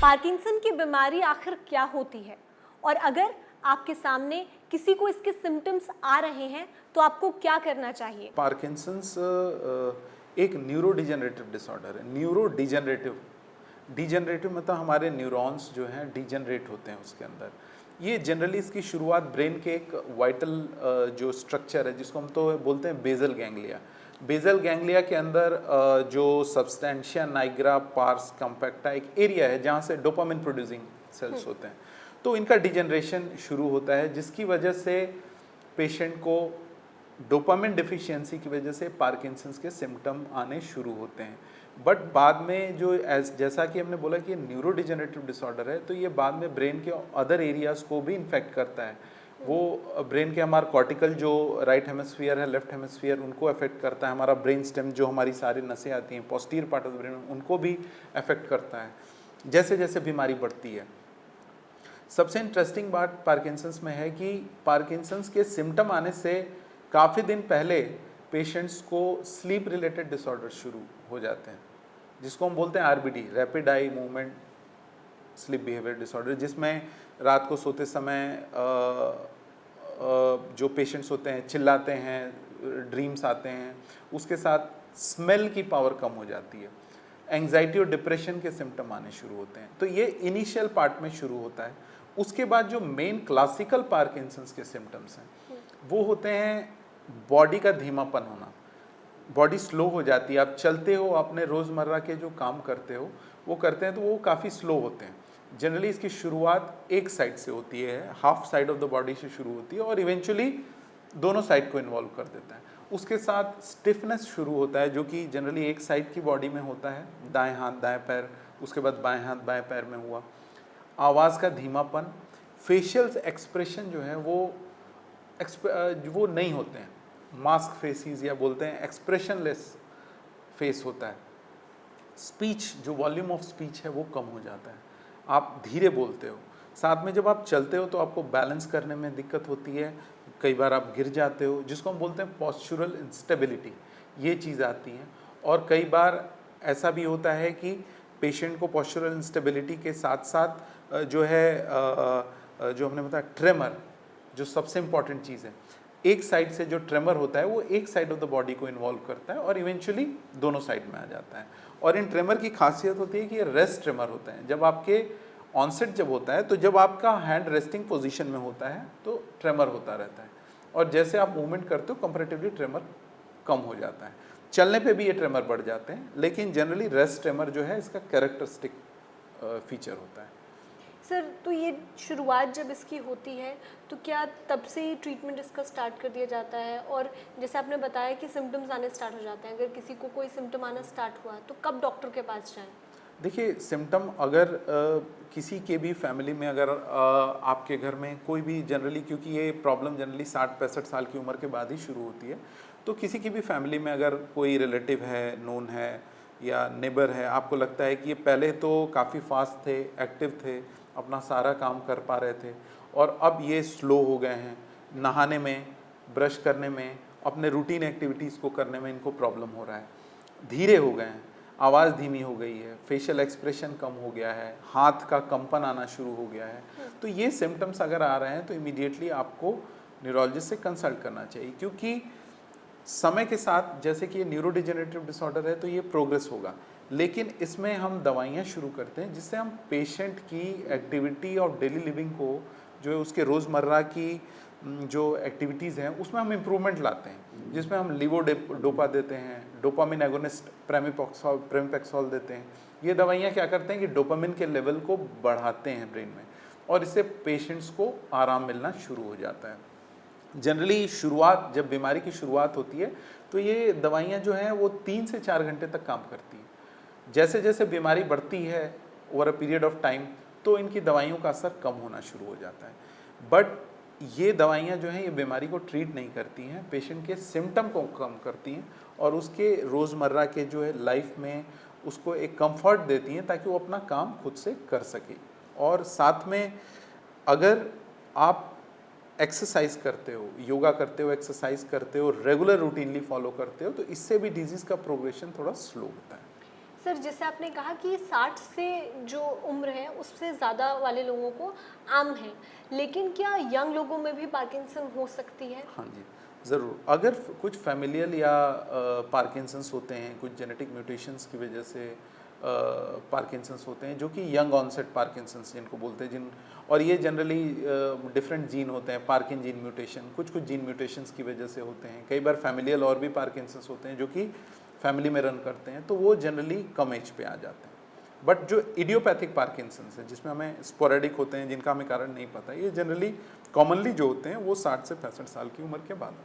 Parkinson की बीमारी आखिर क्या होती है और अगर आपके सामने किसी को इसके सिम्टम्स आ रहे हैं तो आपको क्या करना चाहिए? पार्किंसंस एक न्यूरोडिजेनरेटिव डिसऑर्डर है। न्यूरोडिजेनरेटिव डिजेनरेटिव मतलब हमारे न्यूरॉन्स जो हैं डिजेनरेट होते हैं उसके अंदर। ये जनरली इसकी शुरुआत ब्रेन के एक वाइटल जो स्ट्रक्चर है जिसको हम तो बोलते हैं बेजल गैंग्लिया। बेजल गैंग्लिया के अंदर जो सब्सटेंशिया नाइग्रा पार्स कॉम्पैक्टा एक एरिया है जहाँ से डोपामिन प्रोड्यूसिंग सेल्स होते हैं, तो इनका डिजेनरेशन शुरू होता है जिसकी वजह से पेशेंट को डोपामिन डिफिशियंसी की वजह से पार्किंसंस के सिम्टम आने शुरू होते हैं। बट बाद में जो जैसा कि हमने बोला कि ये न्यूरोडिजेनरेटिव डिसऑर्डर है, तो ये बाद में ब्रेन के अदर एरियाज़ को भी इन्फेक्ट करता है। वो ब्रेन के हमारा कॉर्टिकल जो राइट हेमिस्फीयर है, लेफ्ट हेमिस्फीयर, उनको अफेक्ट करता है। हमारा ब्रेन स्टेम जो हमारी सारी नसें आती हैं posterior part of the brain, उनको भी अफेक्ट करता है जैसे जैसे बीमारी बढ़ती है। सबसे इंटरेस्टिंग बात पार्किंसंस में है कि पार्किंसंस के सिम्टम आने से काफ़ी दिन पहले पेशेंट्स को स्लीप रिलेटेड डिसऑर्डर शुरू हो जाते हैं, जिसको हम बोलते हैं RBD, rapid eye movement sleep behaviour disorder, जिसमें रात को सोते समय जो पेशेंट्स होते हैं चिल्लाते हैं, ड्रीम्स आते हैं, उसके साथ स्मेल की पावर कम हो जाती है, एंग्जाइटी और डिप्रेशन के सिम्टम आने शुरू होते हैं। तो ये इनिशियल पार्ट में शुरू होता है। उसके बाद जो मेन क्लासिकल पार्किंसंस के सिम्टम्स हैं वो होते हैं बॉडी का धीमापन होना, बॉडी स्लो हो जाती है। आप चलते हो, अपने रोज़मर्रा के जो काम करते हो वो करते हैं तो वो काफ़ी स्लो होते हैं। जनरली इसकी शुरुआत एक साइड से होती है, half side of the body से शुरू होती है और इवेंचुअली दोनों साइड को इन्वॉल्व कर देता है। उसके साथ स्टिफनेस शुरू होता है जो कि जनरली एक साइड की बॉडी में होता है, दाएं हाथ दाएं पैर, उसके बाद बाएं हाथ बाएं पैर में हुआ। आवाज़ का धीमापन, फेशियल एक्सप्रेशन जो है वो नहीं होते हैं, मास्क फेसेस या बोलते हैं एक्सप्रेशनलेस फेस होता है। स्पीच, जो वॉल्यूम ऑफ स्पीच है वो कम हो जाता है, आप धीरे बोलते हो। साथ में जब आप चलते हो तो आपको बैलेंस करने में दिक्कत होती है, कई बार आप गिर जाते हो, जिसको हम बोलते हैं पॉस्चुरल इंस्टेबिलिटी, ये चीज़ आती है। और कई बार ऐसा भी होता है कि पेशेंट को पॉस्चुरल इंस्टेबिलिटी के साथ साथ जो है जो हमने बताया ट्रेमर, जो सबसे इम्पॉर्टेंट चीज़ है, एक साइड से जो ट्रेमर होता है वो एक साइड ऑफ द बॉडी को इन्वॉल्व करता है और इवेंचुअली दोनों साइड में आ जाता है। और इन ट्रेमर की खासियत होती है कि ये रेस्ट ट्रेमर होता है। जब आपके ऑनसेट जब होता है तो जब आपका हैंड रेस्टिंग पोजीशन में होता है तो ट्रेमर होता रहता है, और जैसे आप मूवमेंट करते हो कंपैरेटिवली ट्रेमर कम हो जाता है। चलने पे भी ये ट्रेमर बढ़ जाते हैं, लेकिन जनरली रेस्ट ट्रेमर जो है इसका कैरेक्टरिस्टिक फीचर होता है। सर, तो ये शुरुआत जब इसकी होती है तो क्या तब से ही ट्रीटमेंट इसका स्टार्ट कर दिया जाता है? और जैसे आपने बताया कि सिम्टम्स आने स्टार्ट हो जाते हैं, अगर किसी को कोई सिम्टम आना स्टार्ट हुआ तो कब डॉक्टर के पास जाएं? देखिए, सिम्टम अगर किसी के भी फैमिली में अगर आपके घर में कोई भी जनरली, क्योंकि ये प्रॉब्लम जनरली 60-65 साल की उम्र के बाद ही शुरू होती है, तो किसी की भी फैमिली में अगर कोई रिलेटिव है, नोन है या नेबर है, आपको लगता है कि ये पहले तो काफ़ी फास्ट थे, एक्टिव थे, अपना सारा काम कर पा रहे थे और अब ये स्लो हो गए हैं, नहाने में, ब्रश करने में, अपने रूटीन एक्टिविटीज़ को करने में इनको प्रॉब्लम हो रहा है, धीरे हो गए हैं, आवाज़ धीमी हो गई है, फेशियल एक्सप्रेशन कम हो गया है, हाथ का कंपन आना शुरू हो गया है, तो ये सिम्टम्स अगर आ रहे हैं तो इमीडिएटली आपको न्यूरोलॉजिस्ट से कंसल्ट करना चाहिए। क्योंकि समय के साथ, जैसे कि ये न्यूरोडिजेनरेटिव डिसऑर्डर है तो ये प्रोग्रेस होगा, लेकिन इसमें हम दवाइयाँ शुरू करते हैं जिससे हम पेशेंट की एक्टिविटी और डेली लिविंग को, जो है उसके रोज़मर्रा की जो एक्टिविटीज़ हैं उसमें हम इम्प्रूवमेंट लाते हैं, जिसमें हम लीवोडोपा देते हैं, डोपामिन एगोनिस्ट प्रेमिपेक्सोल देते हैं। ये दवाइयाँ क्या करते हैं कि डोपामिन के लेवल को बढ़ाते हैं ब्रेन में, और इससे पेशेंट्स को आराम मिलना शुरू हो जाता है। जनरली शुरुआत, जब बीमारी की शुरुआत होती है तो ये दवाइयाँ जो हैं वो 3 से 4 घंटे तक काम करती हैं। जैसे जैसे बीमारी बढ़ती है over a period of time तो इनकी दवाइयों का असर कम होना शुरू हो जाता है। बट ये दवाइयाँ जो हैं ये बीमारी को ट्रीट नहीं करती हैं, पेशेंट के सिम्टम को कम करती हैं और उसके रोज़मर्रा के जो है लाइफ में उसको एक कंफर्ट देती हैं ताकि वो अपना काम खुद से कर सके। और साथ में अगर आप एक्सरसाइज करते हो, योगा करते हो, एक्सरसाइज करते हो, रेगुलर रूटीनली फॉलो करते हो, तो इससे भी डिजीज़ का प्रोग्रेशन थोड़ा स्लो होता है। सर जैसे आपने कहा कि 60 से जो उम्र है उससे ज़्यादा वाले लोगों को आम है, लेकिन क्या यंग लोगों में भी पार्किंसन हो सकती है? हाँ जी, ज़रूर। अगर कुछ फैमिलियल या पार्किंसंस होते हैं, कुछ जेनेटिक म्यूटेशंस की वजह से पार्किंसंस होते हैं, जो कि यंग ऑनसेट पार्किंसंस जिनको बोलते हैं, जिन और ये जनरली डिफरेंट जीन होते हैं, पार्किन जीन म्यूटेशन, कुछ जीन म्यूटेशंस की वजह से होते हैं। कई बार फैमिलियल और भी पार्किंसंस होते हैं जो कि फैमिली में रन करते हैं, तो वो जनरली कम एज पे आ जाते हैं। बट जो इडियोपैथिक पार्किंसंस है, जिसमें हमें स्पोरेडिक होते हैं, जिनका हमें कारण नहीं पता, ये जनरली कॉमनली जो होते हैं वो 60 से 65 साल की उम्र के बाद।